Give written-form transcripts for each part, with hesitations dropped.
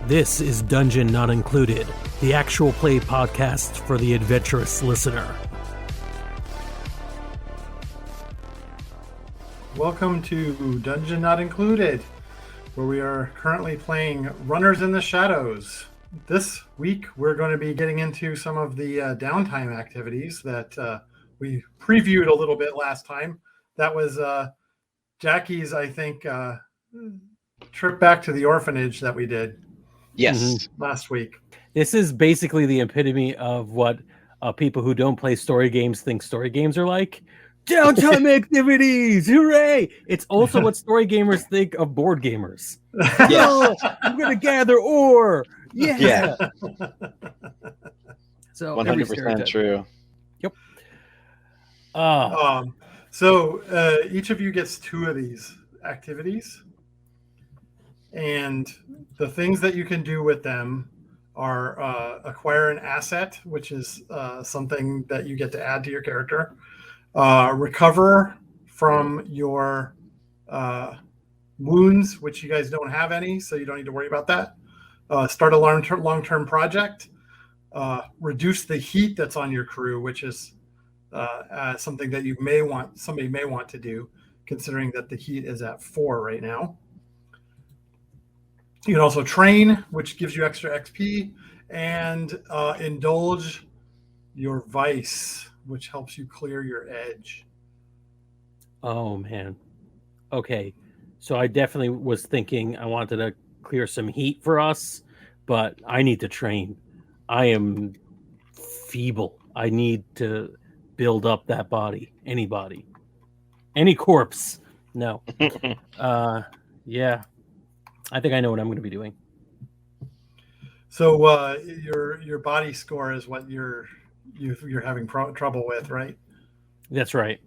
This is Dungeon Not Included, the actual play podcast for the adventurous listener. Welcome to Dungeon Not Included, where we are currently playing Runners in the Shadows. This week, we're going to be getting into some of the downtime activities that we previewed a little bit last time. That was Jackie's, I think, trip back to the orphanage that we did. Yes. Last week. This is basically the epitome of what people who don't play story games think story games are like. Downtime activities! Hooray! It's also what story gamers think of board gamers. Yes. Oh, I'm going to gather ore! Yeah! So 100% true. Yep. So each of you gets 2 of these activities. And the things that you can do with them are acquire an asset, which is something that you get to add to your character. Recover from your wounds, which you guys don't have any, so you don't need to worry about that. Start a long-term project. Reduce the heat that's on your crew, which is something that somebody may want to do, considering that the heat is at 4 right now. You can also train, which gives you extra XP, and indulge your vice, which helps you clear your edge. Oh, man. Okay. So I definitely was thinking I wanted to clear some heat for us, but I need to train. I am feeble. I need to build up that body. Any body. Any corpse. No. Yeah. I think I know what I'm going to be doing. So your body score is what you're having trouble with, right? That's right.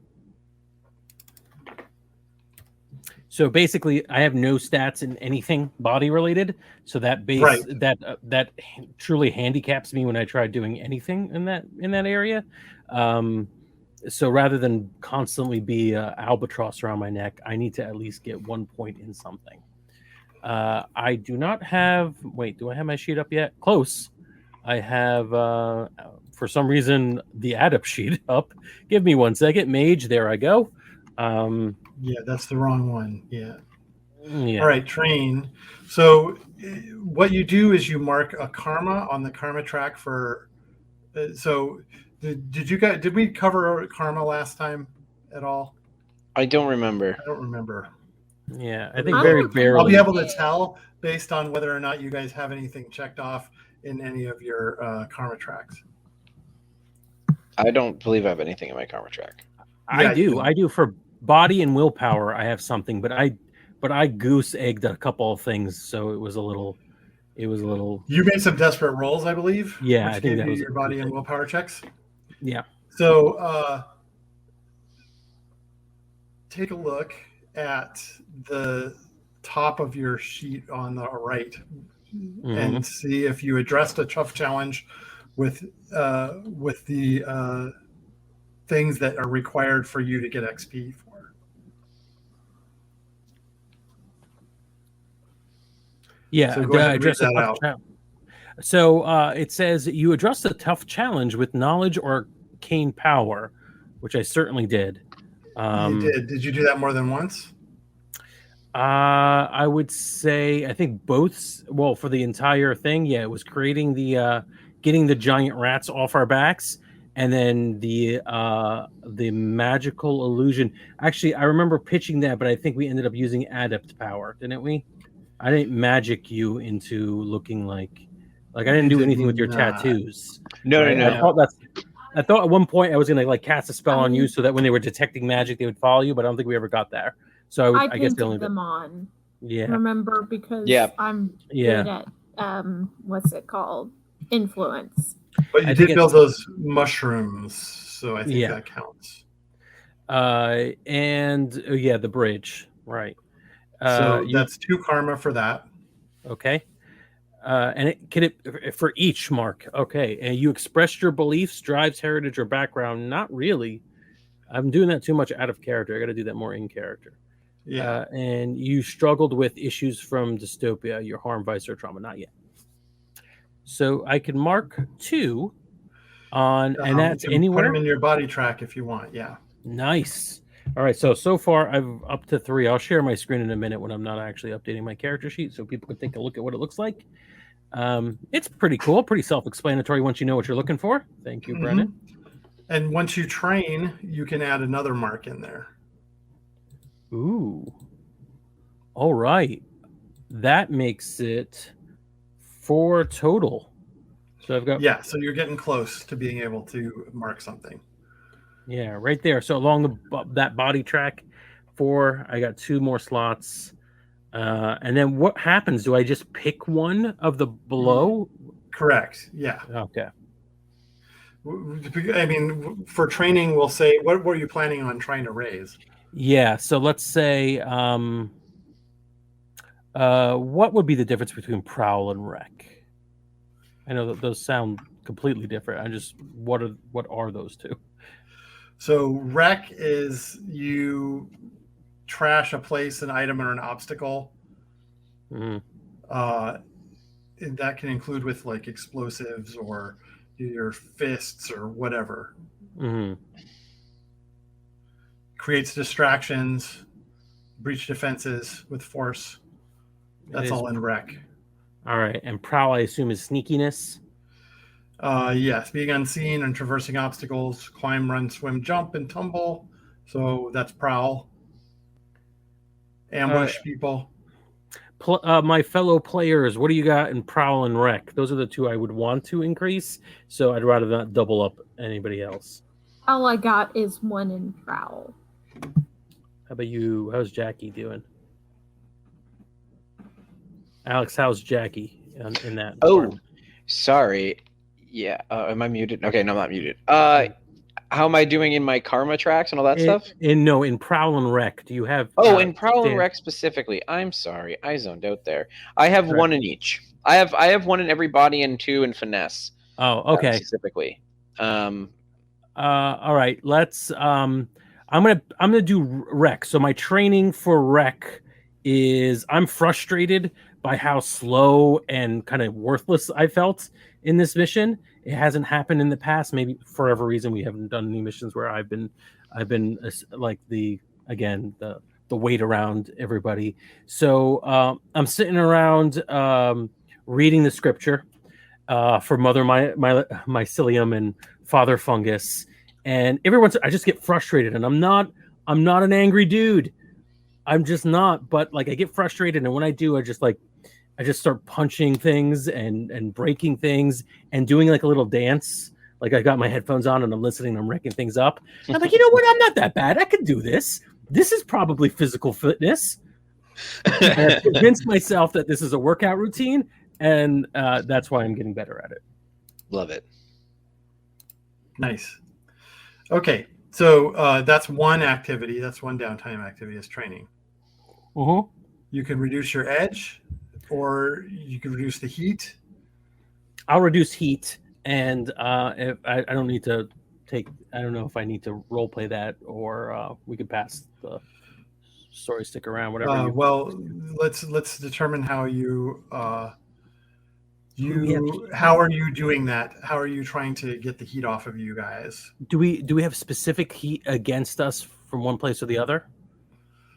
So basically, I have no stats in anything body related. So that that truly handicaps me when I try doing anything in that area. So rather than constantly be albatross around my neck, I need to at least get 1 point in something. I do not have... Wait, do I have my sheet up yet? Close. I have, for some reason, the adept sheet up. Give me 1 second. Mage, there I go. Yeah, that's the wrong one. Yeah. Yeah. All right, train. So what you do is you mark a karma on the karma track for... so did we cover karma last time at all? I don't remember. I don't remember. Yeah, I think very barely. I'll be able to tell based on whether or not you guys have anything checked off in any of your karma tracks. I don't believe I have anything in my karma track. I do for body and willpower. I have something, but I goose egged a couple of things, so it was a little. You made some desperate rolls, I believe. Yeah, which I think gave that you was your body and willpower checks. Yeah. So take a look at the top of your sheet on the right and see if you addressed a tough challenge with the things that are required for you to get XP for. Yeah, so go ahead and read that out. So it says you addressed a tough challenge with knowledge or arcane power, which I certainly did. You did. Did you do that more than once? I would say I think both. Well, for the entire thing, yeah, it was creating the getting the giant rats off our backs, and then the magical illusion. Actually, I remember pitching that, but I think we ended up using adept power, didn't we? I didn't magic you into looking like I didn't do anything with your tattoos. No. I thought at one point I was gonna cast a spell on you so that when they were detecting magic, they would follow you, but I don't think we ever got there. So I guess painted them on. Yeah. Remember, because I'm good at what's it called? Influence. But you did build those mushrooms, so I think that counts. The bridge, right? So that's 2 karma for that. Okay. And it for each mark. Okay. And you expressed your beliefs, drives, heritage, or background. Not really. I'm doing that too much out of character. I got to do that more in character. Yeah. And you struggled with issues from dystopia, your harm, vice, or trauma. Not yet. So I can mark 2 on, and that's you can anywhere. Put them in your body track if you want. Yeah. Nice. All right. So far I've up to 3. I'll share my screen in a minute when I'm not actually updating my character sheet, so people can take a look at what it looks like. It's pretty cool, pretty self-explanatory once you know what you're looking for. Thank you, Brennan. And once you train, you can add another mark in there. Ooh. All right. That makes it 4 total. So I've got... Yeah, so you're getting close to being able to mark something. Yeah, right there. So along that body track, 4, I got 2 more slots. And then what happens? Do I just pick one of the below? Correct. Yeah. Okay. I mean, for training, we'll say, what were you planning on trying to raise? Yeah. So let's say, what would be the difference between prowl and wreck? I know that those sound completely different. What are those 2? So wreck is you trash a place, an item, or an obstacle. Mm-hmm. That can include with like explosives or your fists or whatever. Mm-hmm. Creates distractions, breach defenses with force. That's all in wreck. All right. And prowl, I assume, is sneakiness? Yes, being unseen and traversing obstacles, climb, run, swim, jump, and tumble. So that's prowl. Ambush people. My fellow players, what do you got in prowl and wreck? Those are the 2 I would want to increase. So I'd rather not double up anybody else. All I got is 1 in prowl. How about you? How's Jackie doing? Alex, how's Jackie in that? Oh, sorry. Yeah. Am I muted? Okay, no, I'm not muted. How am I doing in my karma tracks and all that stuff? In prowl and wreck, do you have? In prowl and wreck specifically. I'm sorry, I zoned out there. I have 1 in each. I have 1 in every body and 2 in finesse. Oh, okay. Specifically. All right. Let's. I'm gonna do wreck. So my training for wreck is I'm frustrated by how slow and kind of worthless I felt in this mission. It hasn't happened in the past. Maybe for whatever reason we haven't done any missions where I've been like the weight around everybody. So I'm sitting around reading the scripture for Mother Mycelium and Father Fungus, and I just get frustrated, and I'm not an angry dude. I'm just not, but like I get frustrated, and when I do, I just start punching things and breaking things and doing like a little dance. Like I got my headphones on and I'm listening, I'm wrecking things up. I'm like, you know what? I'm not that bad. I can do this. This is probably physical fitness. And I convinced myself that this is a workout routine, and that's why I'm getting better at it. Love it. Nice. Okay. So that's 1 activity. That's 1 downtime activity is training. Mm-hmm. You can reduce your edge, or you can reduce the heat. I'll reduce heat, and if I don't need to take. I don't know if I need to role play that, or we could pass the story. Stick around, whatever. Well, let's determine how you. How are you doing that? How are you trying to get the heat off of you guys? Do we have specific heat against us from one place or the other?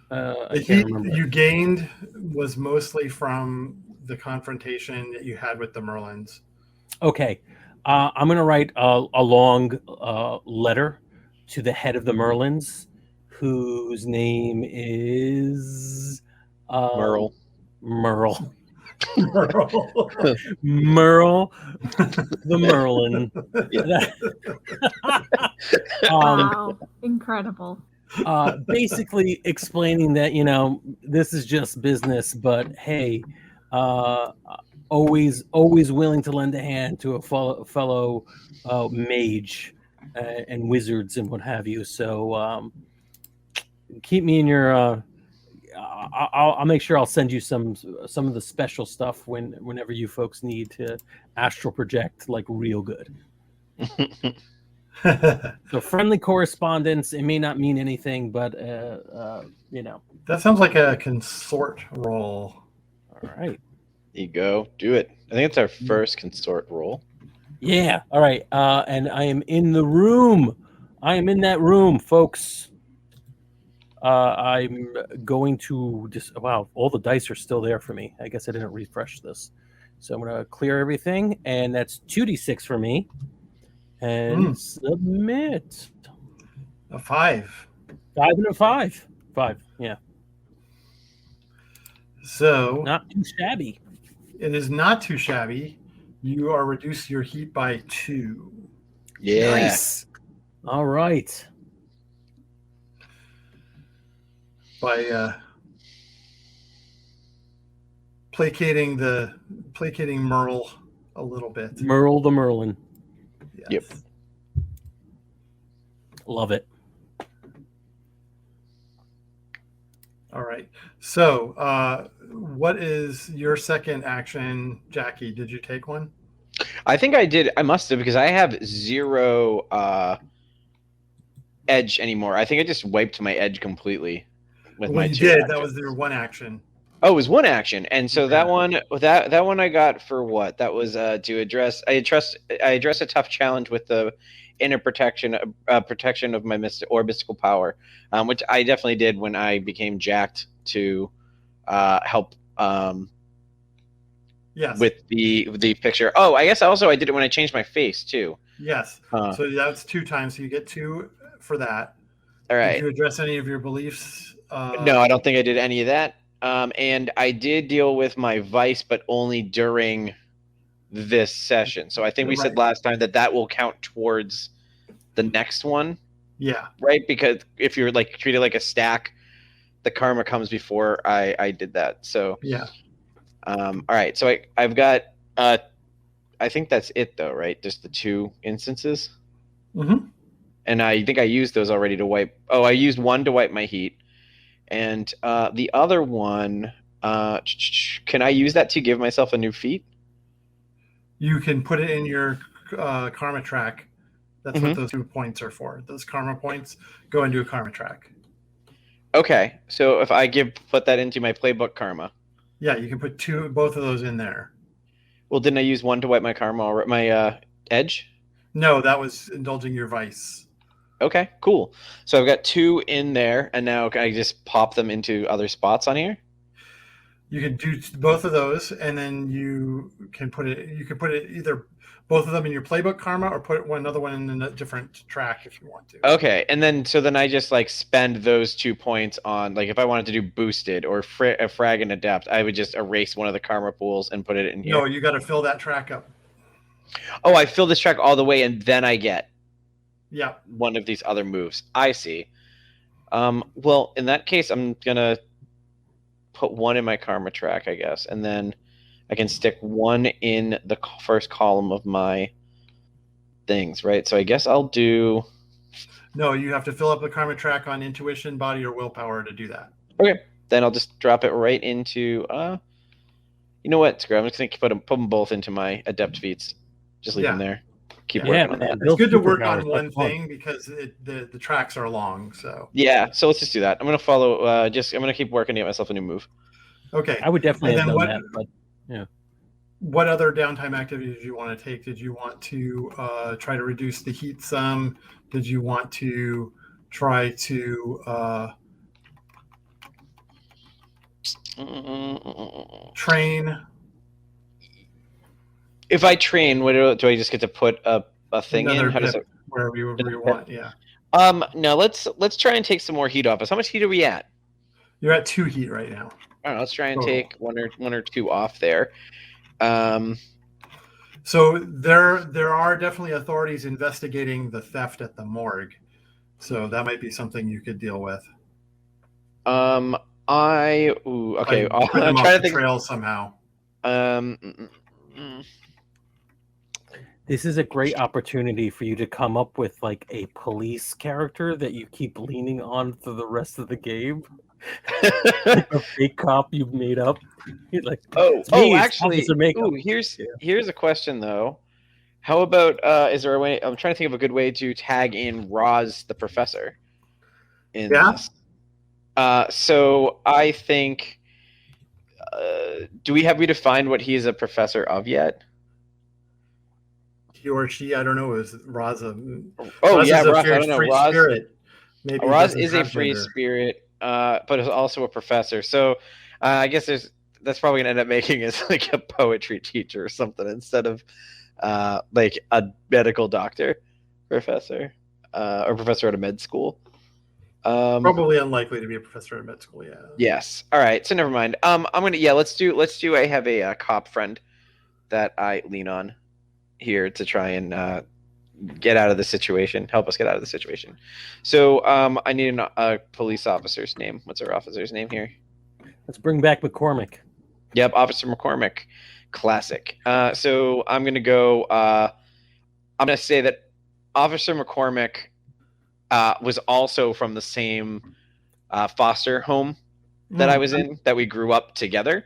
The heat you gained was mostly from the confrontation that you had with the Merlins. Okay. I'm going to write a long letter to the head of the Merlins, whose name is Merle. Merle the Merlin. Wow, incredible. Basically explaining that, this is just business, but hey, always willing to lend a hand to a fellow mage and wizards and what have you. So keep me in your. I'll make sure I'll send you some of the special stuff whenever you folks need to astral project like real good. So friendly correspondence. It may not mean anything, but That sounds like a consort role. All right. There you go. Do it. I think it's our first consort role. Yeah. All right. And I am in the room. I am in that room, folks. I'm going to just all the dice are still there for me. I guess I didn't refresh this. So I'm going to clear everything, and that's 2d6 for me. And submit. A 5. 5 and a 5. 5, yeah. So not too shabby. It is not too shabby. You are reduced your heat by 2. Yeah. Nice. All right. By placating Merle a little bit. Merle the Merlin. Yes. Yep. Love it. All right. So, what is your second action, Jackie? Did you take one? I think I did. I must have, because I have 0 edge anymore. I think I just wiped my edge completely with my 2 you did. actions. That was your one action. Oh, it was 1 action, and so that one I got for what? That was to address. I address a tough challenge with the inner protection of my mystical power, which I definitely did when I became jacked to help. Yes. With the picture. Oh, I guess also I did it when I changed my face too. Yes. So that's 2 times. So you get 2 for that. All right. Did you address any of your beliefs? No, I don't think I did any of that. And I did deal with my vice, but only during this session. So I think we said last time that will count towards the next one. Yeah. Right? Because if you're like treated like a stack, the karma comes before I did that. So yeah. All right. So I've got I think that's it though, right? Just the 2 instances. Mm-hmm. And I think I used those already to wipe. Oh, I used 1 to wipe my heat. And the other one, can I use that to give myself a new feat? You can put it in your karma track. That's what those 2 points are for. Those karma points go into a karma track. Okay, so if I put that into my playbook karma. Yeah, you can put both of those in there. Well, didn't I use 1 to wipe my karma or my edge? No, that was indulging your vice. Okay, cool. So I've got 2 in there, and now can I just pop them into other spots on here? You can do both of those, and then you can put it. You can put it either both of them in your playbook karma, or put another one in a different track if you want to. Okay, and then I just like spend those 2 points on, like, if I wanted to do boosted or a frag and adept, I would just erase one of the karma pools and put it in here. No, you got to fill that track up. Oh, I fill this track all the way, and then I get one of these other moves. I see. Well, in that case, I'm gonna put 1 in my karma track, I guess, and then I can stick 1 in the first column of my things, right? So I guess I'll do. No, you have to fill up the karma track on intuition, body, or willpower to do that. Okay, then I'll just drop it right into. You know what? Screw it. I'm just gonna put them both into my adept feats. Just leave them there. Keep working on that. It's good to work on one thing because the tracks are long. So yeah, so let's just do that. I'm gonna follow. I'm gonna keep working to get myself a new move. Okay, I would definitely have done that, but yeah. What other downtime activities did you want to take? Did you want to try to reduce the heat some? Did you want to try to train? If I train, what do I just get to put a thing in? How does it wherever you want? Yeah. No, let's try and take some more heat off us. How much heat are we at? You're at 2 heat right now. All right, let's try and take one or 2 off there. So there are definitely authorities investigating the theft at the morgue. So that might be something you could deal with. Okay. I'm trying to think. Trail somehow. This is a great opportunity for you to come up with like a police character that you keep leaning on for the rest of the game. Like a fake cop you've made up. You're like, actually, here's a question though. How about is there a way? I'm trying to think of a good way to tag in Roz the professor in this. So I think, do we defined what he's a professor of yet? He or she, I don't know, is Roz a... Roz, I don't know. Roz, spirit. Maybe Roz is a free spirit, but is also a professor. So I guess that's probably gonna end up making us like a poetry teacher or something instead of like a medical doctor professor or professor at a med school. Probably unlikely to be a professor at med school. Yeah. Yes. All right. So never mind. I'm gonna let's do. I have a cop friend that I lean on here to try and get out of the situation. Help us get out of the situation. So I need a police officer's name. What's our officer's name here? Let's bring back McCormick. Yep, Officer McCormick. Classic. So I'm gonna go. I'm gonna say that Officer McCormick was also from the same foster home that I was in, that we grew up together.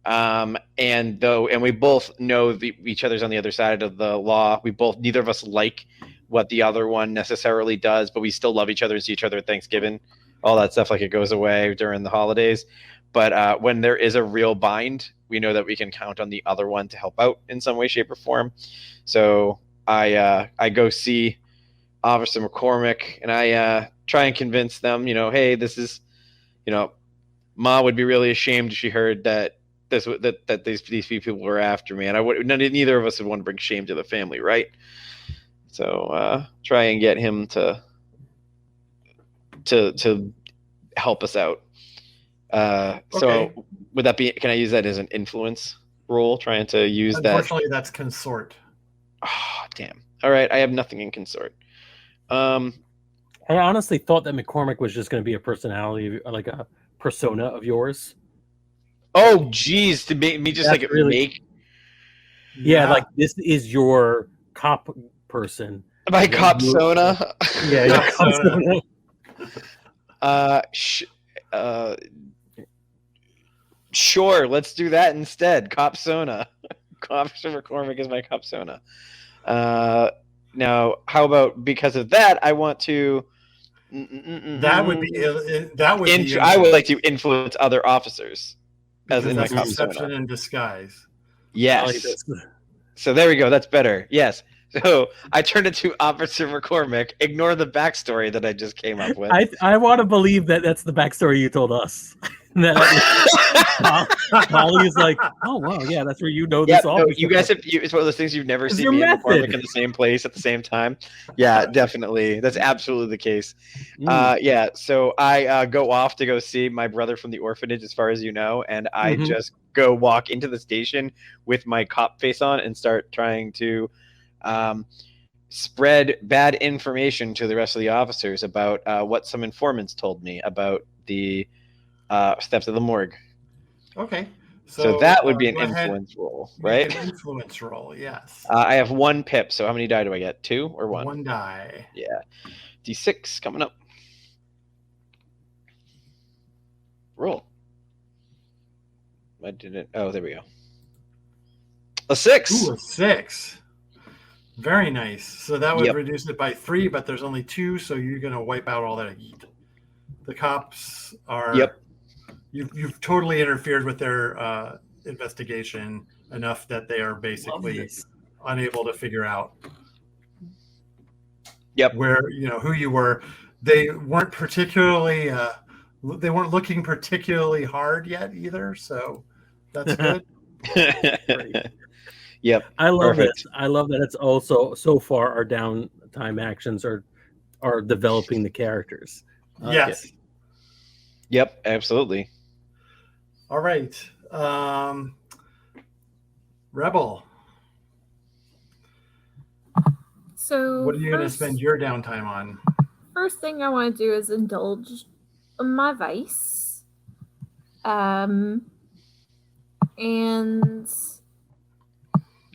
And we both know each other's on the other side of the law. Neither of us like what the other one necessarily does, but we still love each other, see each other at Thanksgiving, all that stuff. Like it goes away during the holidays. But when there is a real bind, we know that we can count on the other one to help out in some way, shape, or form. So I go see Officer McCormick and I try and convince them, hey, this is, Ma would be really ashamed if she heard that these people were after me, and neither of us would want to bring shame to the family, right? So try and get him to help us out. Okay. So would that be? Can I use that as an influence role? Trying to use that. Unfortunately, that's consort. Oh, damn. All right, I have nothing in consort. I honestly thought that McCormick was just going to be a personality, like a persona of yours. Oh, geez, to make me just that's like really, make. Yeah, like this is your cop person. My cop-sona. Yeah, your cop-sona. Sure, let's do that instead. Cop-sona. Officer McCormick is my cop-sona. Now, how about because of that, I want to. That would be. I would like to influence other officers. As in that's deception in disguise. Yes. So there we go. That's better. Yes. So I turned it to Officer McCormick. Ignore the backstory that I just came up with. I want to believe that that's the backstory you told us. Molly is like, oh wow, yeah, that's where this. No, you guys have. It's one of those things you've never seen me and McCormick in the same place at the same time. Yeah, definitely. That's absolutely the case. Yeah. So I go off to go see my brother from the orphanage, as far as you know, and I just go walk into the station with my cop face on and start trying to spread bad information to the rest of the officers about what some informants told me about the steps of the morgue. Okay. So that would be an influence role, right? An influence role, yes. I have 1 pip, so how many die do I get? 2 or 1? 1 die. Yeah. D6 coming up. Roll. I didn't. Oh, there we go. A 6. Ooh, a 6. Very nice. So that would reduce it by 3, but there's only 2, so you're going to wipe out all that heat. The cops are. Yep. You've totally interfered with their investigation enough that they are basically unable to figure out. Yep. Where who you were. They weren't particularly. They weren't looking particularly hard yet either. So that's good. Yep. I love it. I love that it's also so far our downtime actions are developing the characters. Yes. Yep, absolutely. All right. Rebel. So what are you going to spend your downtime on? First thing I want to do is indulge my vice. And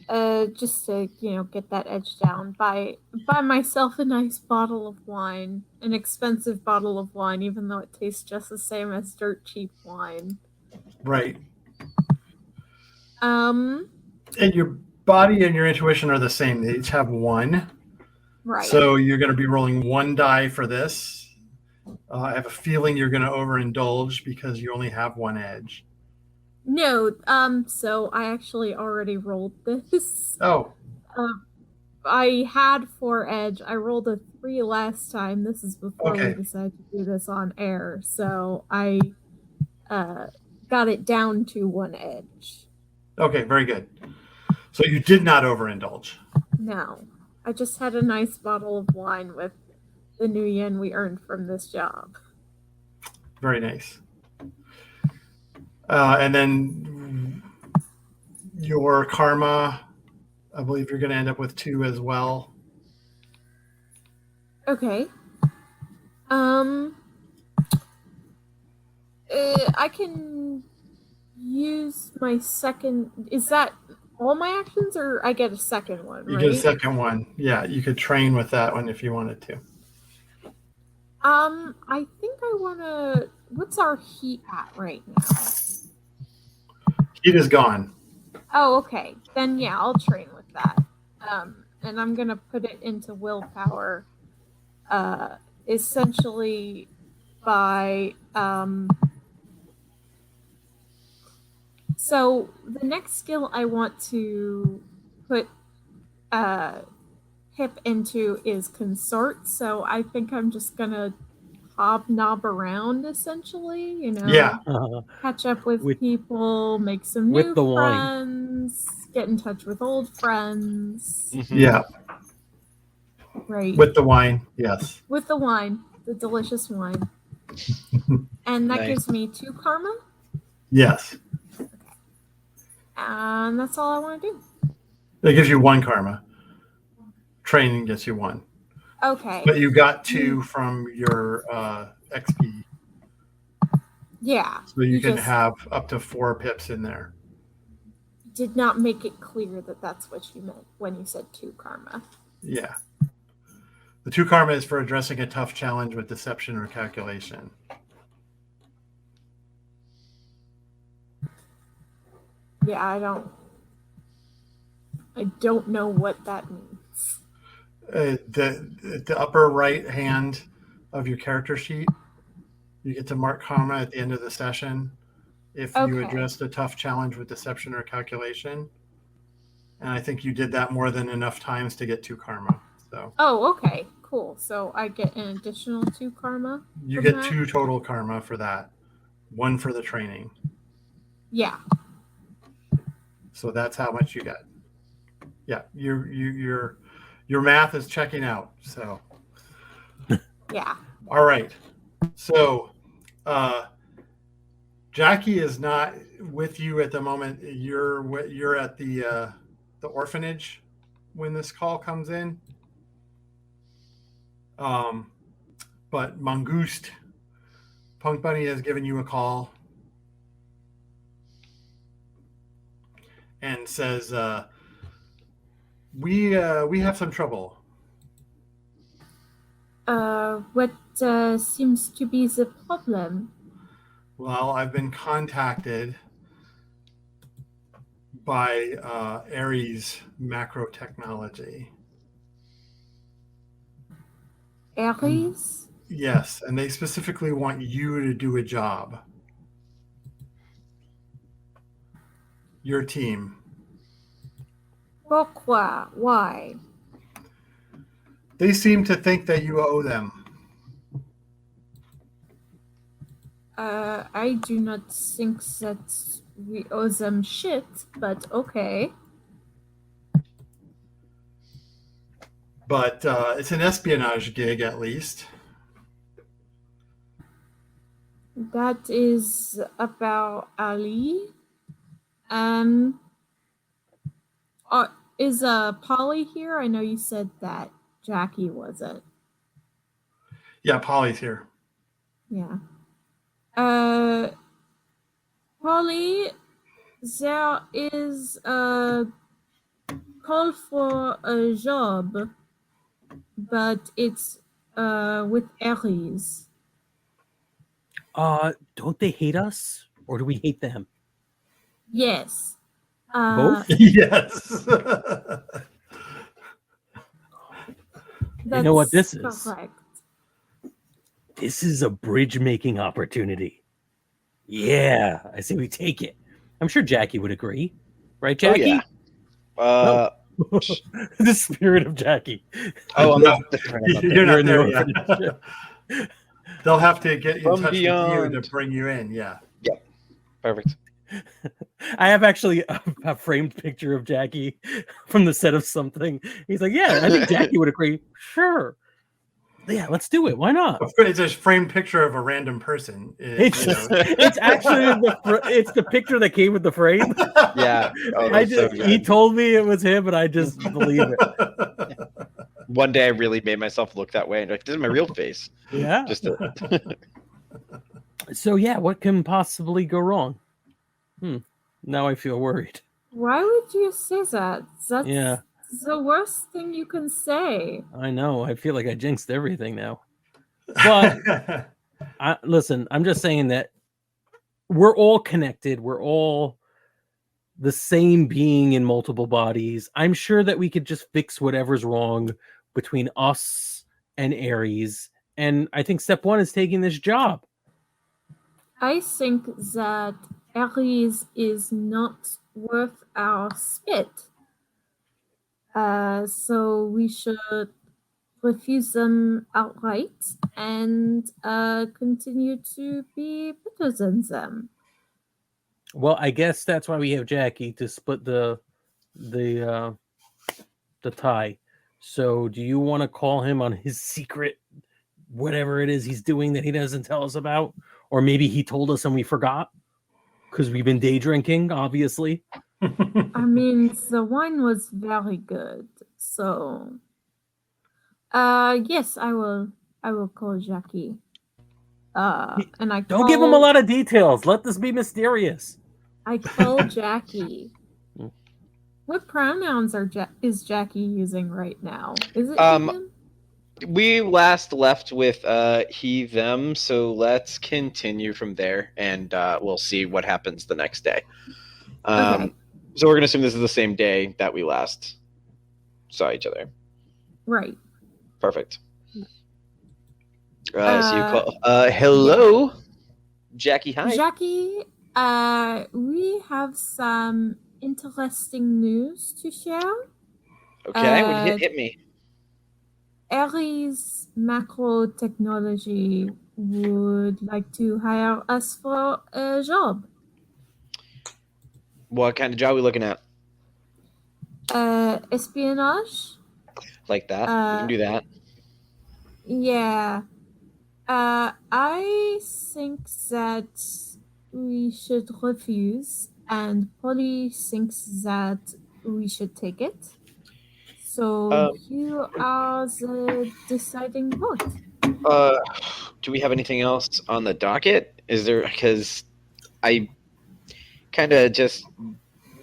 just to get that edge down, buy myself a nice bottle of wine, an expensive bottle of wine, even though it tastes just the same as dirt cheap wine. Right. And your body and your intuition are the same. They each have one. Right. So you're going to be rolling one die for this. I have a feeling you're going to overindulge because you only have one edge. No, so I actually already rolled this. Oh. I had 4 edge. I rolled a 3 last time. This is before we decided to do this on air. So I got it down to 1 edge. Okay, very good. So you did not overindulge. No. I just had a nice bottle of wine with the new yen we earned from this job. Very nice. And then your karma, I believe you're going to end up with 2 as well. Okay. I can use my second. Is that all my actions, or I get a second one? You get a second one. Yeah, you could train with that one if you wanted to. I think I want to. What's our heat at right now? Heat is gone. Oh, okay. Then yeah, I'll train with that. And I'm gonna put it into willpower. Essentially, by So the next skill I want to put Hip into is consort. So I think I'm just gonna hobnob around, essentially. Catch up with people, make some new friends, get in touch with old friends. Mm-hmm. Yeah. Right. With the wine, yes. With the wine, the delicious wine. And that gives me 2 karma? Yes. Okay. And that's all I want to do. That gives you 1 karma. Training gets you 1. Okay. But you got 2 from your XP. Yeah. So you can have up to 4 pips in there. Did not make it clear that that's what you meant when you said 2 karma. Yeah. The 2 karma is for addressing a tough challenge with deception or calculation. Yeah, I don't know what that means. The upper right hand of your character sheet, you get to mark karma at the end of the session if you addressed a tough challenge with deception or calculation. And I think you did that more than enough times to get 2 karma. So. Oh, okay. Cool. So I get an additional 2 karma? You get 2 total karma for that. 1 for the training. Yeah. So that's how much you got. Yeah, your math is checking out. So. Yeah. All right. So, Jackie is not with you at the moment. You're at the orphanage when this call comes in. But Mongoose, Punk Bunny has given you a call and says, we have some trouble. What seems to be the problem? Well, I've been contacted by Ares Macro Technology. Ares? Yes, and they specifically want you to do a job. Your team. Pourquoi? Why? They seem to think that you owe them. I do not think that we owe them shit, but okay. But it's an espionage gig, at least. That is about Ali. Is Polly here? I know you said that Jackie wasn't. Yeah, Polly's here. Yeah. Polly, there is call for a job, but it's with Aries. Don't they hate us, or do we hate them? Yes. Both? Yes. You know what this is? Correct. This is a bridge-making opportunity. Yeah, I say we take it. I'm sure Jackie would agree. Right, Jackie? Oh, yeah. The spirit of Jackie. Oh, I'm not. You're not there yet. They'll have to get in touch with you to bring you in. Yeah. Yep. Perfect. I have actually a framed picture of Jackie from the set of something. He's like, yeah, I think Jackie would agree. Sure. Yeah, let's do it. Why not? It's a framed picture of a random person. It's actually it's the picture that came with the frame. Yeah. He told me it was him, and I just believe it. One day I really made myself look that way, and like, this is my real face. Yeah. So yeah, what can possibly go wrong? Now I feel worried. Why would you say that? That's the worst thing you can say. I know. I feel like I jinxed everything now. But listen, I'm just saying that we're all connected. We're all the same being in multiple bodies. I'm sure that we could just fix whatever's wrong between us and Aries. And I think step one is taking this job. I think that Aries is not worth our spit. So we should refuse them outright and continue to be better than them. Well, I guess that's why we have Jackie to split the tie. So do you want to call him on his secret, whatever it is he's doing that he doesn't tell us about? Or maybe he told us and we forgot because we've been day drinking, obviously. I mean, the wine was very good. So, yes, I will call Jackie. And don't give him a lot of details. Let this be mysterious. I call Jackie. What pronouns is Jackie using right now? Is it him? We last left with he, them, so let's continue from there, and we'll see what happens the next day. Okay. So we're going to assume this is the same day that we last saw each other. Right. Perfect. So you call. Hello, Jackie. Hi. Jackie, we have some interesting news to share. Okay, hit me. Aries Macro Technology would like to hire us for a job. What kind of job are we looking at? Espionage. Like that? We can do that. Yeah. I think that we should refuse, and Polly thinks that we should take it. So you are the deciding vote. Do we have anything else on the docket? Is there, because I kind of just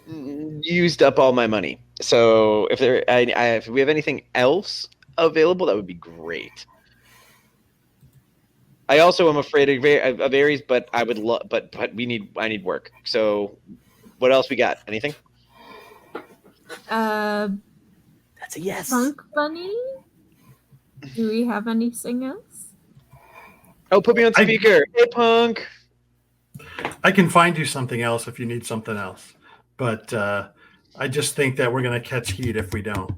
used up all my money. So if we have anything else available, that would be great. I also am afraid of Aries, but I would love. But I need work. So what else we got? Anything? That's a yes. Punk Bunny. Do we have anything else? Oh, put me on speaker. Hey, Punk. I can find you something else if you need something else. But I just think that we're going to catch heat if we don't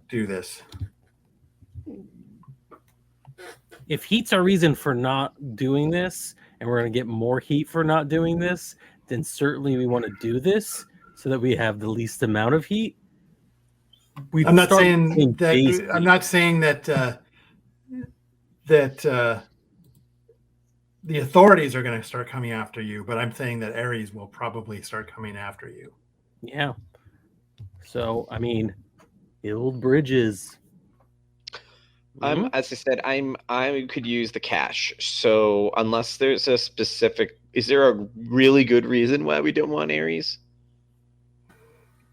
do this. If heat's our reason for not doing this, and we're going to get more heat for not doing this, then certainly we want to do this so that we have the least amount of heat. I'm not saying that the authorities are going to start coming after you, but I'm saying that Aries will probably start coming after you. Yeah. So, I mean, build bridges. As I said, I could use the cash. So unless there's a specific, is there a really good reason why we don't want Aries?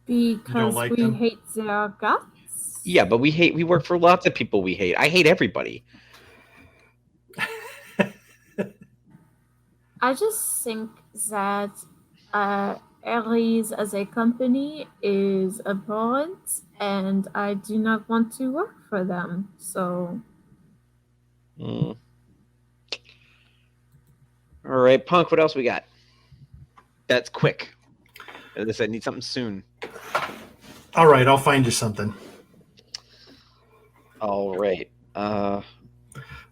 Because like we them? hate their guts? Yeah, but we work for lots of people we hate. I hate everybody. I just think that Aries as a company is abhorrent, and I do not want to work for them. So. All right, Punk, what else we got? That's quick. As I said, I need something soon. All right, I'll find you something. All right.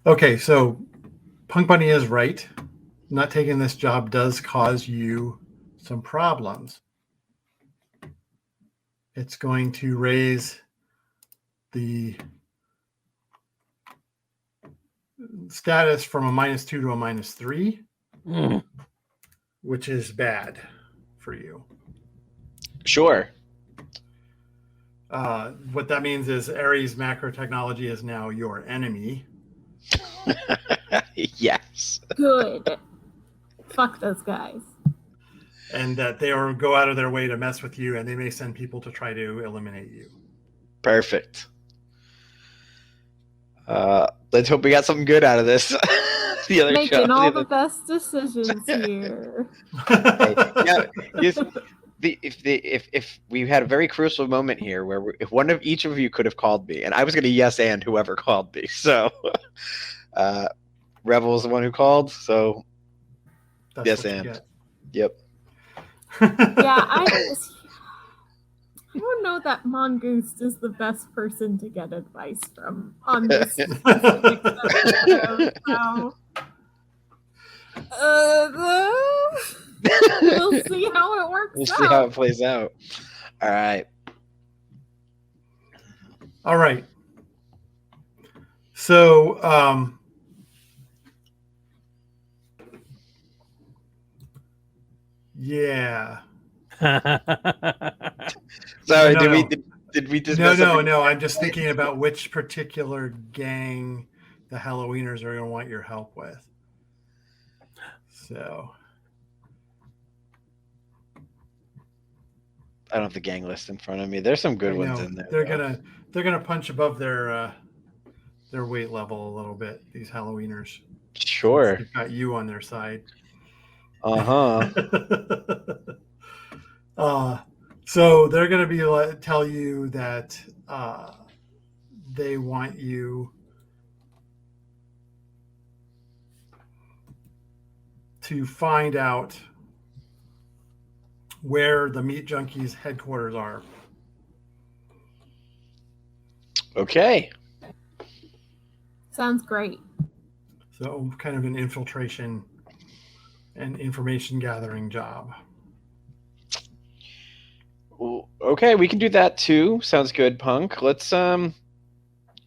Okay, so Punk Bunny is right. Not taking this job does cause you some problems. It's going to raise the status from a -2 to a -3, which is bad for you. Sure. What that means is Ares Macro Technology is now your enemy. Yes. Good. Fuck those guys. And that they will go out of their way to mess with you, and they may send people to try to eliminate you. Perfect. Let's hope we got something good out of this. The other Making all the best decisions here. Hey, if we had a very crucial moment here where if one of each of you could have called me, and I was going to yes and whoever called me. So Rebel was the one who called. So That's yes and. Yep. Yeah, I don't know that Mongoose is the best person to get advice from on this specific episode. So, we'll see how it works. We'll see how it plays out. All right. All right. So, yeah. Sorry, did we discuss? No. I'm just thinking about which particular gang the Halloweeners are going to want your help with. So, I don't have the gang list in front of me. There's some good ones in there. They're gonna punch above their weight level a little bit. These Halloweeners. Sure. They've got you on their side. So they're going to be tell you that they want you to find out where the Meat Junkies headquarters are. Okay. Sounds great. So kind of an infiltration and information gathering job. Okay, we can do that too. Sounds good, Punk. Let's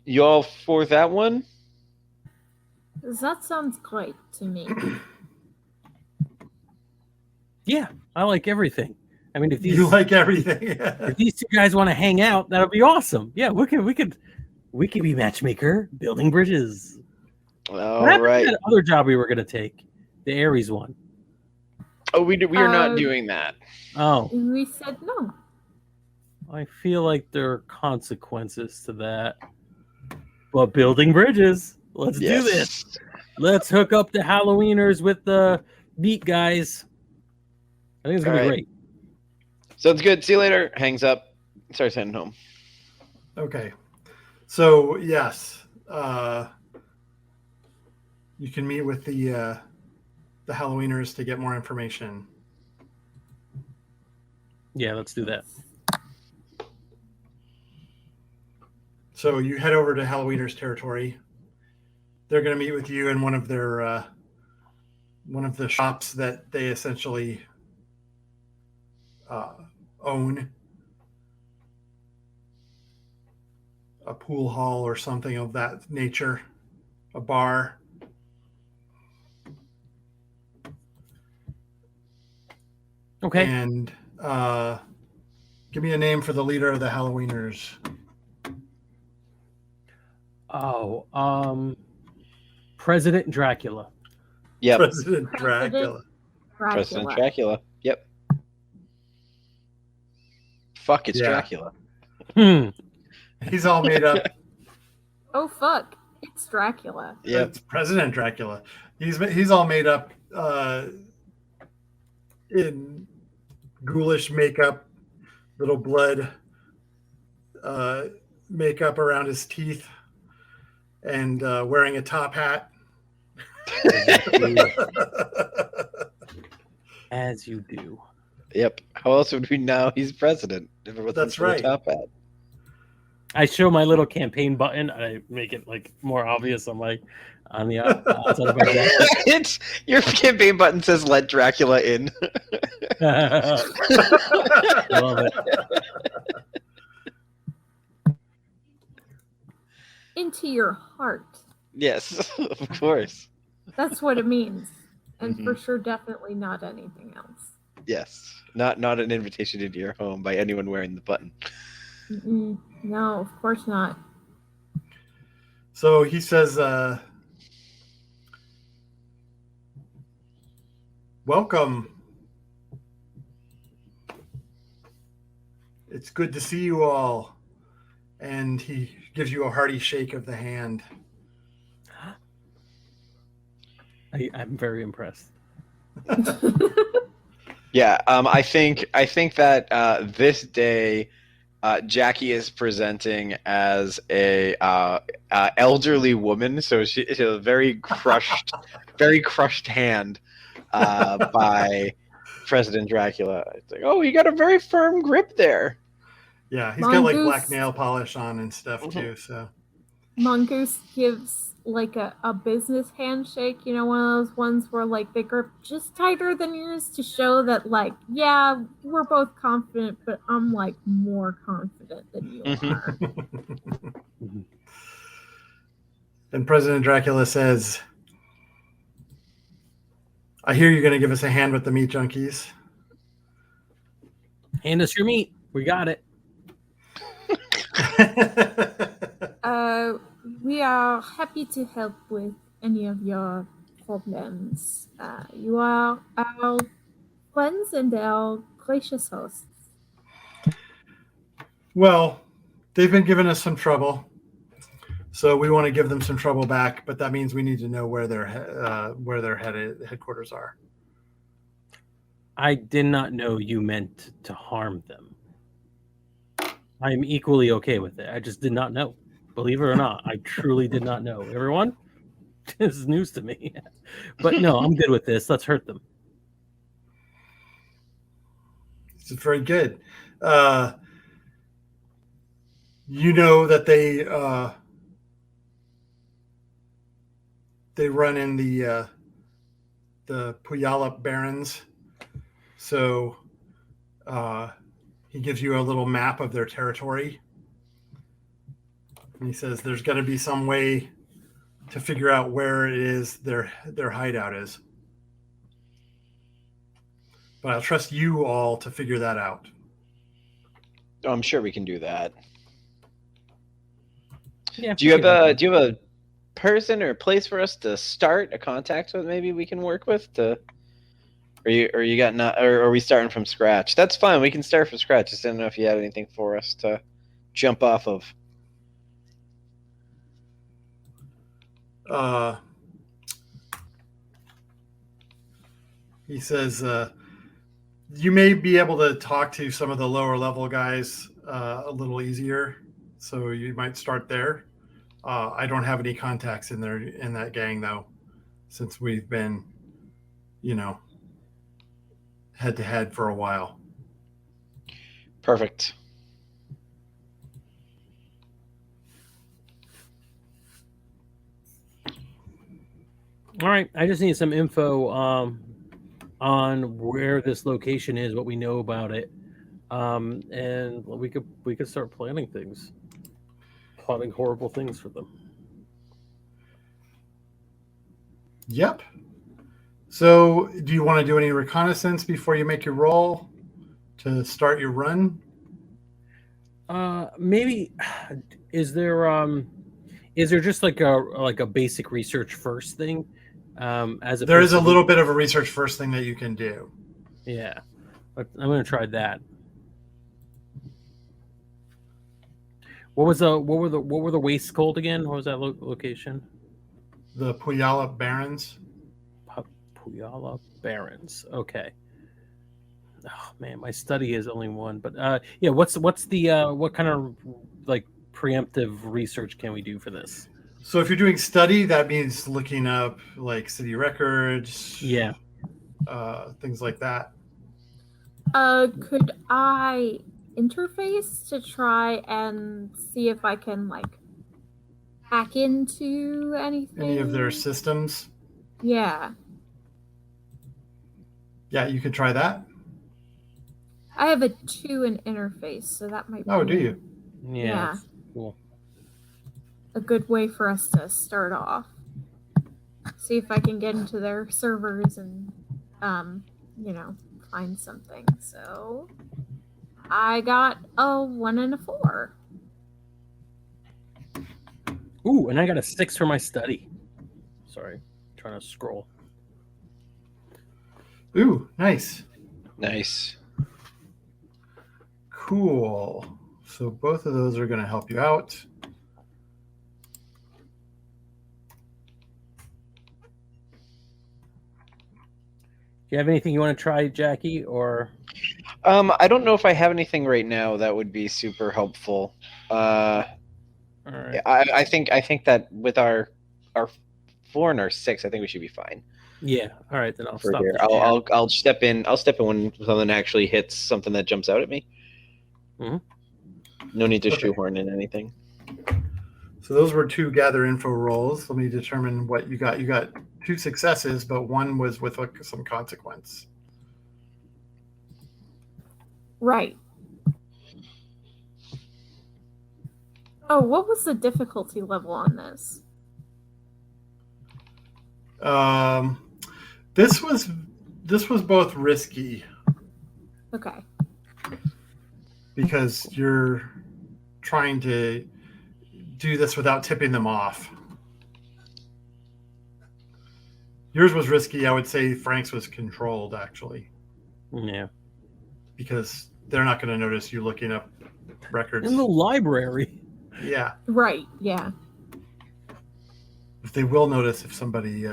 you all for that one? That sounds great to me. Yeah, I like everything. I mean, if you like everything, if these two guys want to hang out, that'll be awesome. Yeah, we could be matchmaker, building bridges. All right. That other job we were going to take, the Ares one. Oh, we are not doing that. Oh, we said no. I feel like there are consequences to that. But building bridges, let's do this. Let's hook up the Halloweeners with the Beat guys. I think it's gonna be great. Sounds good. See you later. Hangs up. Starts heading home. Okay. So yes, you can meet with the Halloweeners to get more information. Yeah, let's do that. So you head over to Halloweeners territory. They're going to meet with you in one of their one of the shops that they essentially own, a pool hall or something of that nature, a bar. Okay. And give me a name for the leader of the Halloweeners. Oh, President Dracula. Yep. President Dracula. President Dracula. Yep. fuck, it's Dracula. He's all made up. Oh fuck, it's Dracula. Yeah, it's President Dracula. He's all made up in ghoulish makeup, little blood makeup around his teeth, and wearing a top hat. As you do. Yep. How else would we know he's president? If it wasn't That's for right. The top hat. I show my little campaign button. I make it like more obvious. I'm like on the outside of my jacket. It's your campaign button says "Let Dracula in." I love it. Into your heart. Yes, of course. That's what it means, and for sure, definitely not anything else. Yes, not an invitation into your home by anyone wearing the button. No, of course not. So he says, welcome. It's good to see you all. And he gives you a hearty shake of the hand. I'm very impressed. Yeah, I think that this day, Jackie is presenting as a elderly woman, so she's a very crushed hand by President Dracula. It's like, oh, you got a very firm grip there. Yeah, he's got like black nail polish on and stuff too. So Mongoose gives like a business handshake, you know, one of those ones where like they grip just tighter than yours to show that like, yeah, we're both confident, but I'm like more confident than you are. And President Dracula says, I hear you're going to give us a hand with the meat junkies. Hand us your meat. We got it. We are happy to help with any of your problems. You are our friends and our gracious hosts. Well, they've been giving us some trouble, so we want to give them some trouble back. But that means we need to know where their headquarters are. I did not know you meant to harm them. I am equally okay with it. I just did not know. Believe it or not, I truly did not know. Everyone, this is news to me. But no, I'm good with this. Let's hurt them. This is very good. You know that they run in the Puyallup Barrens. So he gives you a little map of their territory. And he says there's got to be some way to figure out where it is their hideout is. But I'll trust you all to figure that out. Oh, I'm sure we can do that. Yeah. Do you have a person or a place for us to start, a contact with? Maybe we can work with to. Or are we starting from scratch? That's fine. We can start from scratch. Just didn't know if you had anything for us to jump off of. He says you may be able to talk to some of the lower level guys a little easier, so you might start there. I don't have any contacts in that gang though, since we've been, head to head for a while. Perfect. All right. I just need some info on where this location is, what we know about it, and we could start plotting horrible things for them. Yep. So, do you want to do any reconnaissance before you make your roll to start your run? Maybe. Is there just like a basic research first thing? There is a little bit of a research first thing that you can do. Yeah, but I'm going to try that. What were the wastes called again? What was that location? The Puyallup Barrens. Puyallup Barrens. Okay. Oh man, my study is only one, but yeah. What's the what kind of like preemptive research can we do for this? So if you're doing study, that means looking up like city records. Yeah. Things like that. Could I interface to try and see if I can like hack into anything? Any of their systems? Yeah. Yeah, you could try that. I have a 2 in interface, so that might be. Oh, do you? Yeah. Cool. A good way for us to start off. See if I can get into their servers and, find something. So I got a 1 and a 4. Ooh, and I got a 6 for my study. Sorry, I'm trying to scroll. Ooh, nice. Nice. Cool. So both of those are going to help you out. Do you have anything you want to try, Jackie, or? I don't know if I have anything right now that would be super helpful. All right. I think that with our 4 and our 6, I think we should be fine. Yeah. All right, then I'll stop. Here. I'll step in. I'll step in when something actually hits something that jumps out at me. Mm-hmm. No need to shoehorn in anything. So those were 2 gather info rolls. Let me determine what you got. You got 2 successes, but 1 was with some consequence. Right. Oh, what was the difficulty level on this? This was both risky. Okay. Because you're trying to do this without tipping them off. Yours was risky. I would say Frank's was controlled, actually. Yeah. Because they're not going to notice you looking up records. In the library. Yeah. Right, yeah. If they will notice if somebody...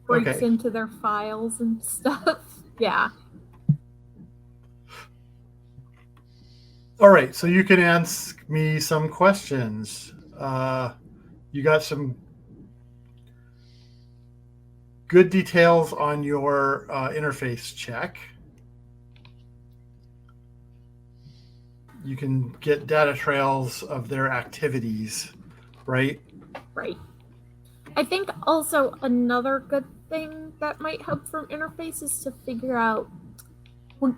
breaks into their files and stuff. Yeah. All right, so you can ask me some questions. You got some good details on your interface check. You can get data trails of their activities, right? Right. I think also another good thing that might help from interface is to figure out what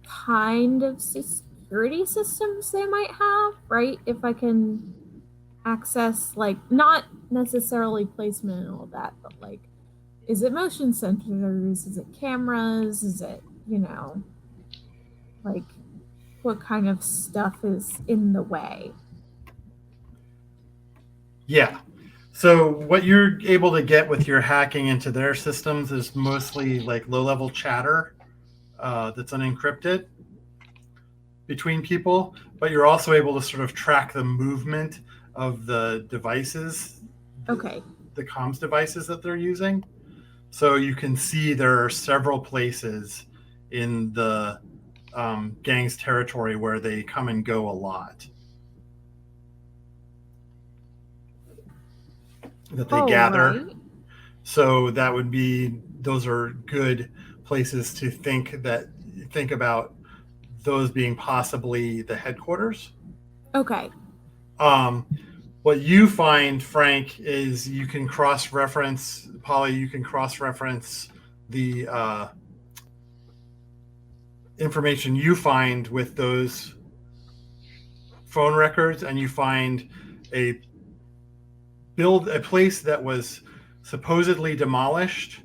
kind of security systems they might have, right? If I can access, like, not necessarily placement and all that, but like, is it motion sensors? Is it cameras? Is it, like, what kind of stuff is in the way? Yeah. So what you're able to get with your hacking into their systems is mostly like low-level chatter that's unencrypted between people, but you're also able to sort of track the movement of the devices, the comms devices that they're using. So you can see there are several places in the gang's territory where they come and go a lot. That they gather. Right. So that would be, those are good places to think about those being possibly the headquarters. Okay. What you find, Frank, is you can cross-reference, Polly, you can cross-reference the information you find with those phone records, and you find a place that was supposedly demolished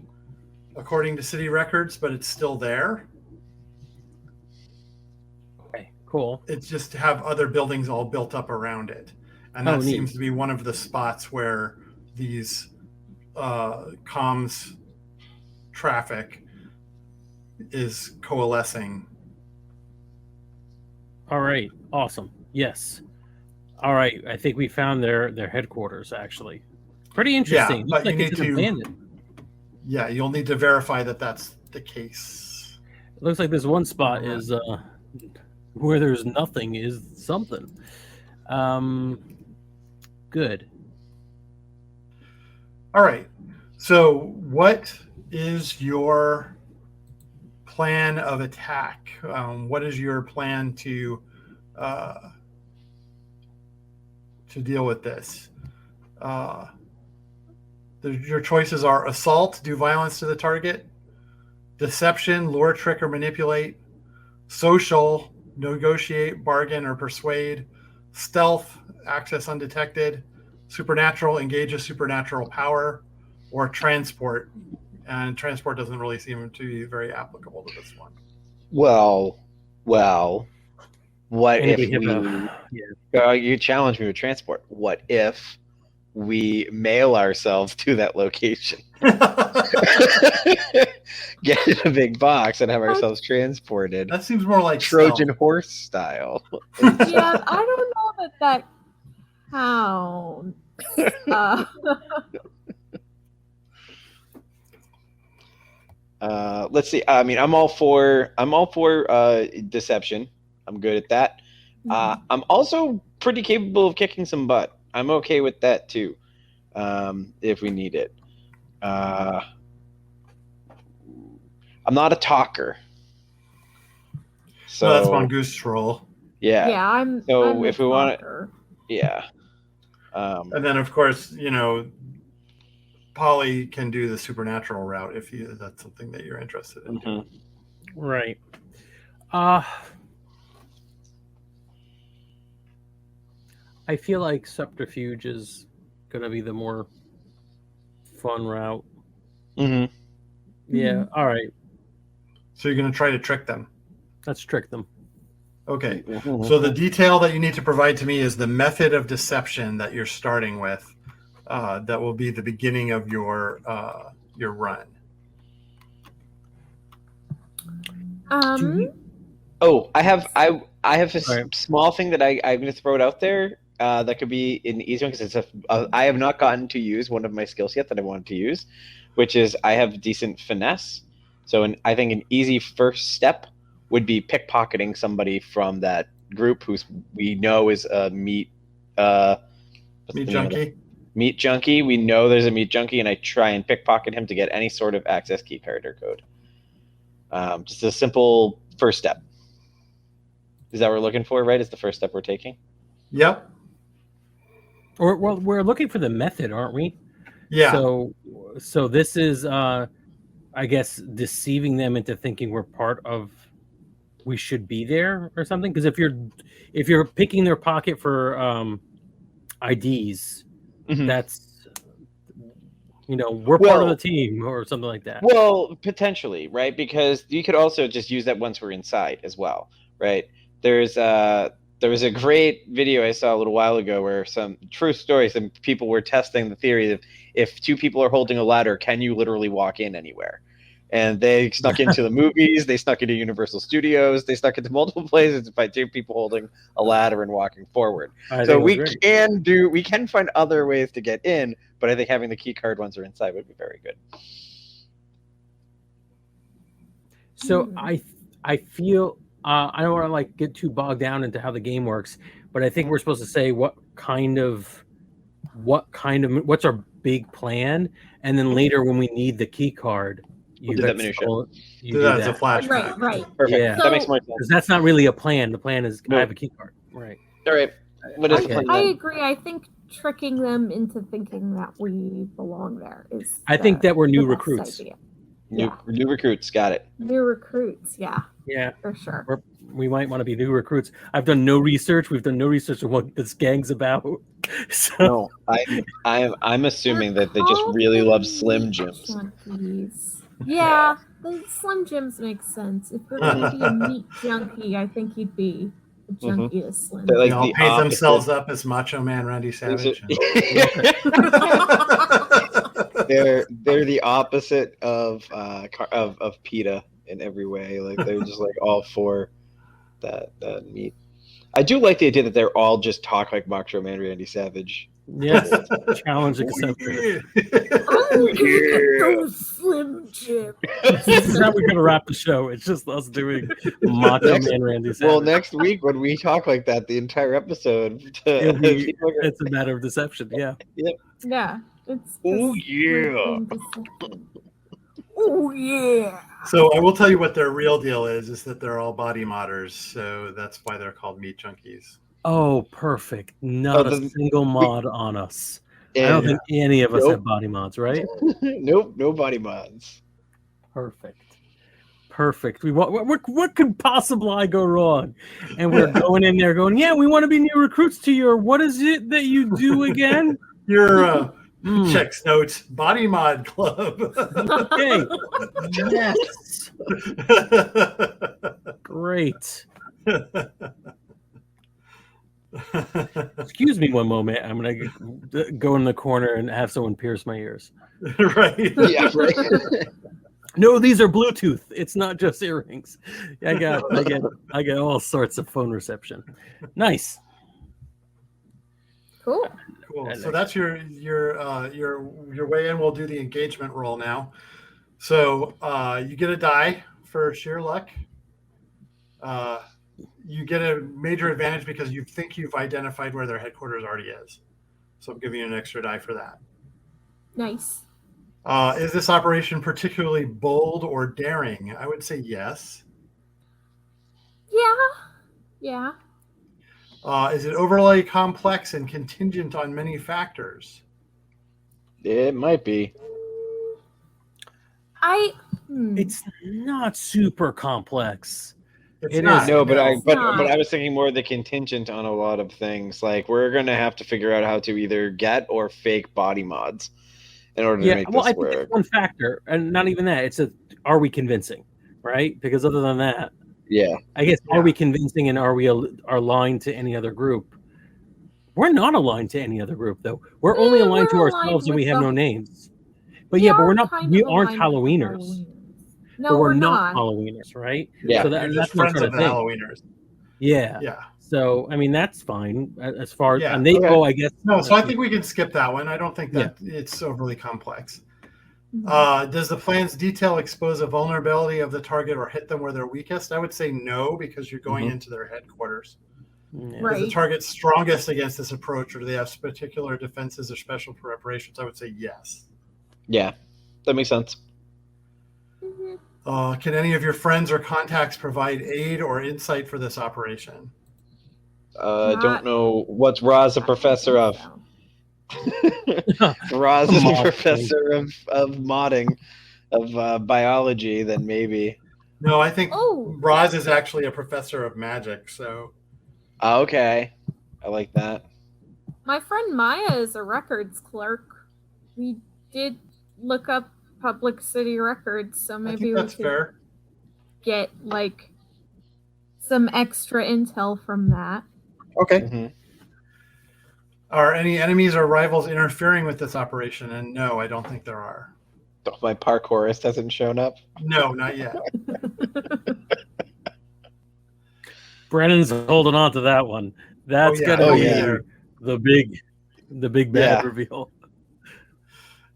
according to city records, but it's still there. Okay, cool. It's just to have other buildings all built up around it. And that seems to be one of the spots where these comms traffic is coalescing. All right. Awesome. Yes. All right. I think we found their headquarters, actually. Pretty interesting. Yeah, but you need to... Yeah, you'll need to verify that that's the case. It looks like this one spot is where there's nothing is something. Good. All right. So what is your plan of attack? What is your plan to deal with this? Your choices are assault, do violence to the target, deception, lure, trick, or manipulate, social, negotiate, bargain, or persuade, stealth, access undetected, supernatural, engage a supernatural power, or transport. And transport doesn't really seem to be very applicable to this one. Well, what if you challenge me with transport? What if we mail ourselves to that location? Get in a big box and have ourselves transported. That seems more like Trojan horse style. Yeah, I don't know that counts. Let's see. I mean, I'm all for deception. I'm good at that. I'm also pretty capable of kicking some butt. I'm okay with that too, if we need it. I'm not a talker. So that's Mongoose roll. Yeah. Yeah, I'm. So I'm if we want to, yeah. And then of course, Polly can do the supernatural route if that's something that you're interested in. Mm-hmm. Right. I feel like subterfuge is going to be the more fun route. Mm-hmm. Yeah. All right. So you're going to try to trick them. Let's trick them. Okay. So the detail that you need to provide to me is the method of deception that you're starting with. That will be the beginning of your run. I have a small thing that I'm going to throw it out there. That could be an easy one because I have not gotten to use one of my skills yet that I wanted to use, which is I have decent finesse. So I think an easy first step would be pickpocketing somebody from that group who we know is a meat junkie. Meat junkie. We know there's a meat junkie, and I try and pickpocket him to get any sort of access key card or code. Just a simple first step. Is that what we're looking for, right? Is the first step we're taking? Yep. Or well, we're looking for the method, aren't we? Yeah. So this is, I guess, deceiving them into thinking we're part of. We should be there or something. Because if you're picking their pocket for IDs, that's we're part of the team or something like that. Well, potentially, right? Because you could also just use that once we're inside as well, right? There was a great video I saw a little while ago where some people were testing the theory of if two people are holding a ladder, can you literally walk in anywhere? And they snuck into the movies, they snuck into Universal Studios, they snuck into multiple places by two people holding a ladder and walking forward. So we can find other ways to get in, but I think having the key card once we're inside would be very good. So I feel I don't want to get too bogged down into how the game works, but I think we're supposed to say what's our big plan, and then later when we need the key card, you do that minutia. You do that as a flashback. Right. Perfect. Yeah. That makes more sense. Because that's not really a plan. The plan is I have a key card. Right. All right. What is the plan? I agree. I think tricking them into thinking that we belong there is. I think that we're new recruits. New recruits. Got it. New recruits. Yeah. Yeah. For sure. We might want to be new recruits. I've done no research. We've done no research on what this gang's about. So. No, I'm assuming that they just really love Slim Jims. Yeah, the Slim Jims make sense. If you're going to be a meat junkie, I think you'd be a junkie to Slim. They all paint themselves up as Macho Man Randy Savage. They're the opposite of PETA in every way. Like they're just like all for that meat. I do like the idea that they're all just talk like Macho Man Randy Savage. Yes, challenge accepted. Oh, yeah. Slim Jim. This is how we're gonna wrap the show. It's just us doing Macho Man Randy Savage. Well, next week when we talk like that, the entire episode, it's a matter of deception. Yeah. Yep. Yeah. It's oh yeah. Oh yeah. So I will tell you what their real deal is that they're all body modders. So that's why they're called meat junkies. Oh, perfect. Not a single mod on us. I don't think any of us have body mods, right? Nope, no body mods. Perfect. What could possibly go wrong? And we're going in there going, yeah, we want to be new recruits to your, what is it that you do again? Your checks notes body mod club. Okay. Yes. Great. Excuse me one moment. I'm gonna go in the corner and have someone pierce my ears. Right. Yeah, right. No, these are Bluetooth. It's not just earrings. I got all sorts of phone reception. Nice. Cool. So that's your way in. We'll do the engagement roll now. So you get a die for sheer luck. You get a major advantage because you think you've identified where their headquarters already is. So I'm giving you an extra die for that. Nice. Is this operation particularly bold or daring? I would say yes. Yeah. Is it overly complex and contingent on many factors? It might be. It's not super complex. It's not. No, but I was thinking more of the contingent on a lot of things. Like we're gonna have to figure out how to either get or fake body mods in order to make this I work. think it's one factor, and not even that. It's are we convincing, right? Because other than that, I guess are we convincing, and are we aligned to any other group? We're not aligned to any other group, though. We're only aligned to ourselves, and we have no names. But but we're not. We aren't Halloweeners. No, but we're not Halloweeners, right? Yeah, so that's friends of the Halloweeners. Yeah. So I mean, that's fine as far as and they go. I guess no. So I think we can skip that one. I don't think that it's overly complex. Does the plan's detail expose a vulnerability of the target or hit them where they're weakest? I would say no, because you're going into their headquarters. Right. Is the target strongest against this approach, or do they have particular defenses or special preparations? I would say yes. Yeah, that makes sense. Can any of your friends or contacts provide aid or insight for this operation? Don't know what's Roz a professor of. Roz is a professor of modding, of biology. Then maybe. No, I think Roz is actually a professor of magic. So. Okay, I like that. My friend Maya is a records clerk. We did look up public city records, so maybe we could get like some extra intel from that. Okay. Mm-hmm. Are any enemies or rivals interfering with this operation? And no, I don't think there are. My parkourist hasn't shown up. No, not yet. Brennan's holding on to that one. That's gonna be the big bad reveal.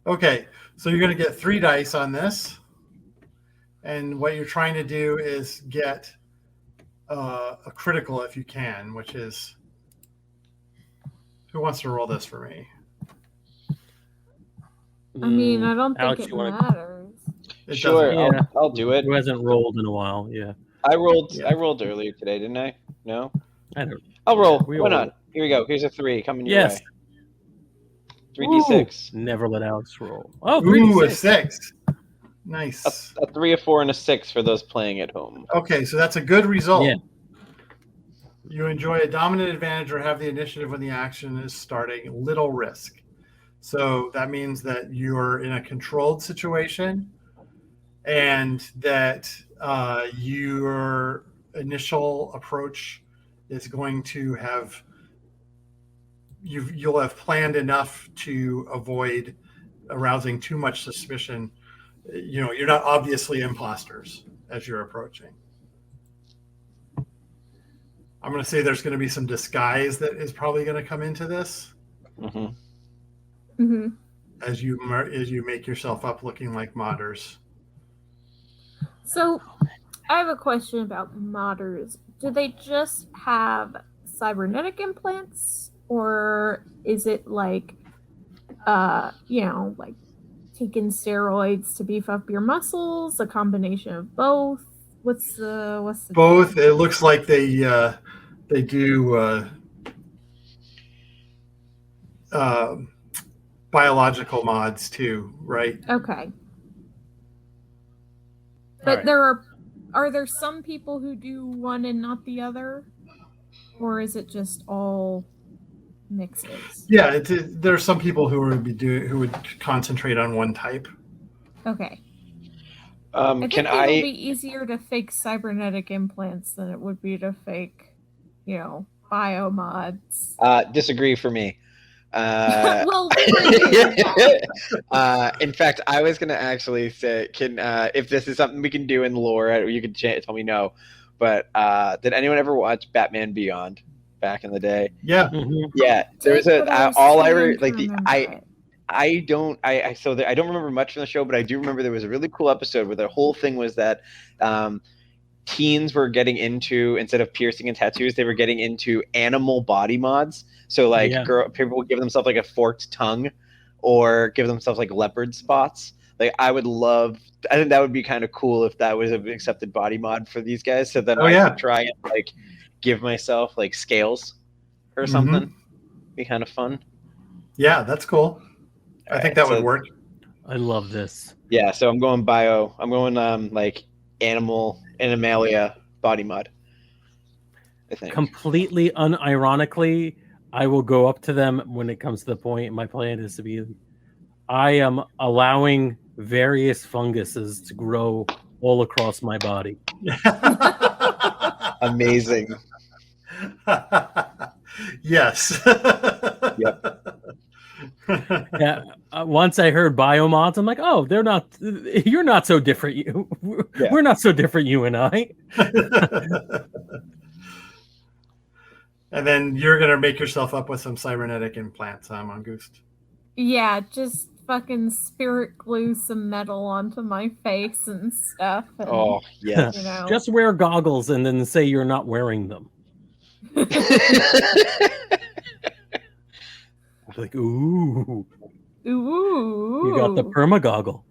Okay, so you're going to get 3 dice on this, and what you're trying to do is get a critical if you can, which is who wants to roll this for me? I mean, I don't think it matters. Sure, I'll do it. Who hasn't rolled in a while? Yeah, I rolled earlier today, didn't I? No, I don't. I'll roll. Why not? Here we go. Here's a 3 coming your way. 3d6. Never let Alex roll. Oh, 3d6. A 6. Nice. A 3, a 4, and a 6 for those playing at home. Okay, so that's a good result. Yeah. You enjoy a dominant advantage or have the initiative when the action is starting. Little risk. So that means that you're in a controlled situation, and that your initial approach is going to have you'll have planned enough to avoid arousing too much suspicion. You're not obviously imposters, as you're approaching. I'm going to say there's going to be some disguise that is probably going to come into this. Mm-hmm. Mm-hmm. As you make yourself up looking like modders. So, I have a question about modders. Do they just have cybernetic implants, or is it like, like taking steroids to beef up your muscles? A combination of both? What's the both? Thing? It looks like they do biological mods too, right? Okay. But right. Are there some people who do one and not the other, or is it just all mixes? Yeah, there are some people who would concentrate on one type. Okay. I think it will be easier to fake cybernetic implants than it would be to fake, biomods. Disagree for me. Well, in fact, I was going to actually say, if this is something we can do in lore, you could tell me no. But did anyone ever watch Batman Beyond back in the day? Yeah, yeah. There's I don't remember much from the show, but I do remember there was a really cool episode where the whole thing was that teens were getting into, instead of piercing and tattoos, they were getting into animal body mods. So people would give themselves like a forked tongue, or give themselves like leopard spots. Like I think that would be kind of cool if that was an accepted body mod for these guys. So then I could try and like give myself like scales or something. Be kind of fun. Yeah, that's cool. I think that would work. I love this. Yeah, so I'm going bio. I'm going like animalia body mod. I think. Completely unironically, I will go up to them when it comes to the point. My plan is to be, I am allowing various funguses to grow all across my body. Amazing. Yes. Yep. Yeah. Once I heard biomods, I'm like, oh, you're not so different. We're not so different, you and I. And then you're going to make yourself up with some cybernetic implants, Mongoose? Yeah, just fucking spirit glue some metal onto my face and stuff. And, oh, yes. Just wear goggles and then say you're not wearing them. Like, ooh. You got the perma goggle.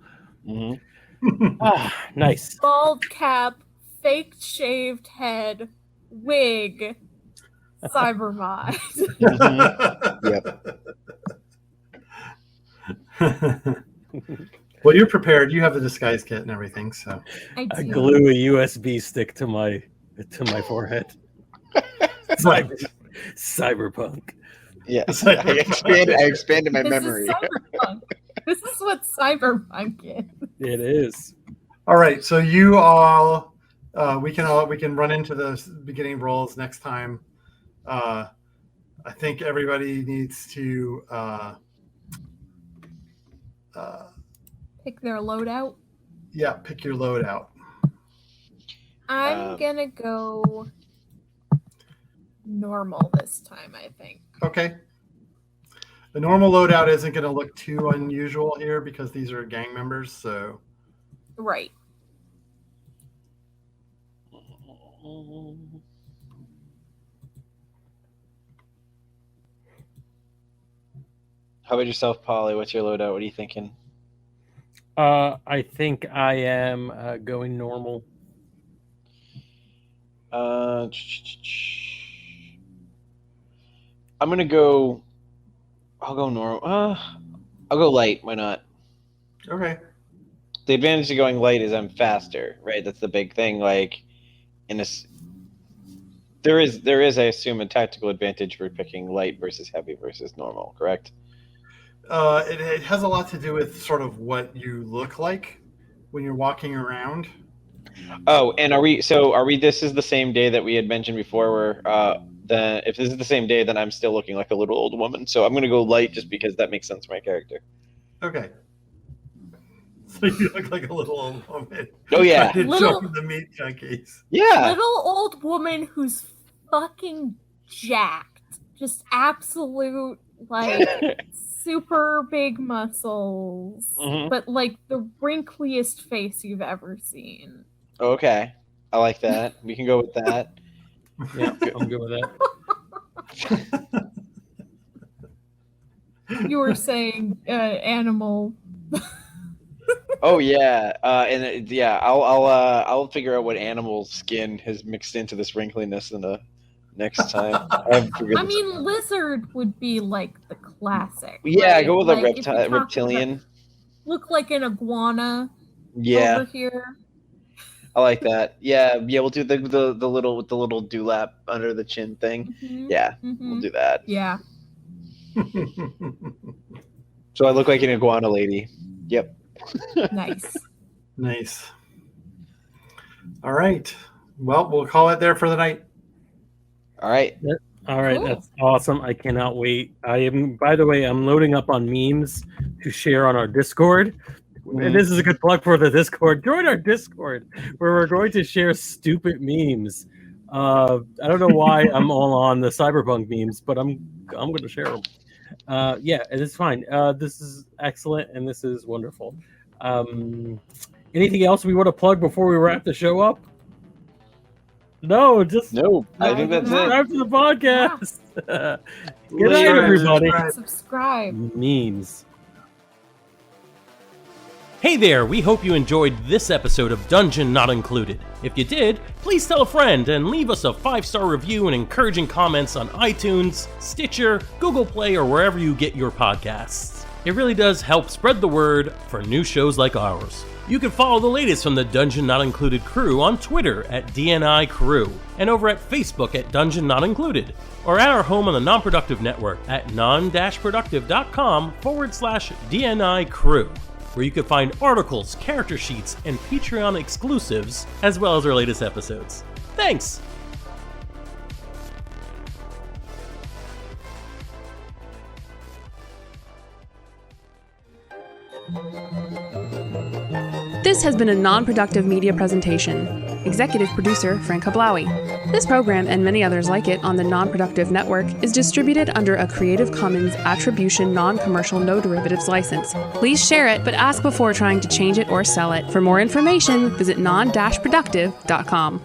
Nice. Bald cap, fake shaved head, wig, cybermod. Yep. Well, you're prepared. You have the disguise kit and everything, so I glue a USB stick to my forehead. Cyberpunk. Yes, I expanded my memory. This is what cyberpunk is. It is. All right, so you all, we can run into the beginning roles next time. I think everybody needs to pick their loadout. Yeah, pick your loadout. I'm gonna go normal this time, I think. Okay. The normal loadout isn't going to look too unusual here because these are gang members, so. Right. How about yourself, Polly? What's your loadout? What are you thinking? I think I am going normal. I'm gonna go. I'll go normal. I'll go light. Why not? Okay. The advantage of going light is I'm faster, right? That's the big thing. Like, there is, I assume, a tactical advantage for picking light versus heavy versus normal. Correct? It has a lot to do with sort of what you look like when you're walking around. Oh, and are we? This is the same day that we had mentioned before, where if this is the same day, then I'm still looking like a little old woman. So I'm going to go light just because that makes sense for my character. Okay. So you look like a little old woman. Oh yeah, the meat junkies. Yeah, little old woman who's fucking jacked, just absolute like super big muscles, but like the wrinkliest face you've ever seen. Okay, I like that. We can go with that. Yeah, I'm good with that. You were saying animal. Oh yeah, I'll figure out what animal skin has mixed into this wrinkliness in the next time. I mean, lizard would be like the classic. Yeah, right? go with like a reptilian. Look like an iguana. Yeah, over here. I like that. Yeah, we'll do the little dewlap under the chin thing. Yeah, we'll do that. Yeah. So I look like an iguana lady. Yep. Nice. All right. Well, we'll call it there for the night. All right. Cool. That's awesome. I cannot wait. By the way, I'm loading up on memes to share on our Discord. And this is a good plug for the Discord. Join our Discord where we're going to share stupid memes. I don't know why I'm all on the cyberpunk memes, but I'm going to share them. Yeah, it's fine. This is excellent, and this is wonderful. Anything else we want to plug before we wrap the show up? No. I think that's it. Subscribe to the podcast. Good night, everybody. Subscribe. Memes. Hey there, we hope you enjoyed this episode of Dungeon Not Included. If you did, please tell a friend and leave us a 5-star review and encouraging comments on iTunes, Stitcher, Google Play, or wherever you get your podcasts. It really does help spread the word for new shows like ours. You can follow the latest from the Dungeon Not Included crew on Twitter at DNI Crew, and over at Facebook at Dungeon Not Included, or at our home on the Non-Productive Network at non-productive.com/DNI Crew, where you can find articles, character sheets, and Patreon exclusives, as well as our latest episodes. Thanks! This has been a non-productive media presentation. Executive producer Frank Hablawi. This program and many others like it on the Non-Productive Network is distributed under a Creative Commons Attribution Non-Commercial No Derivatives license. Please share it, but ask before trying to change it or sell it. For more information, visit non-productive.com.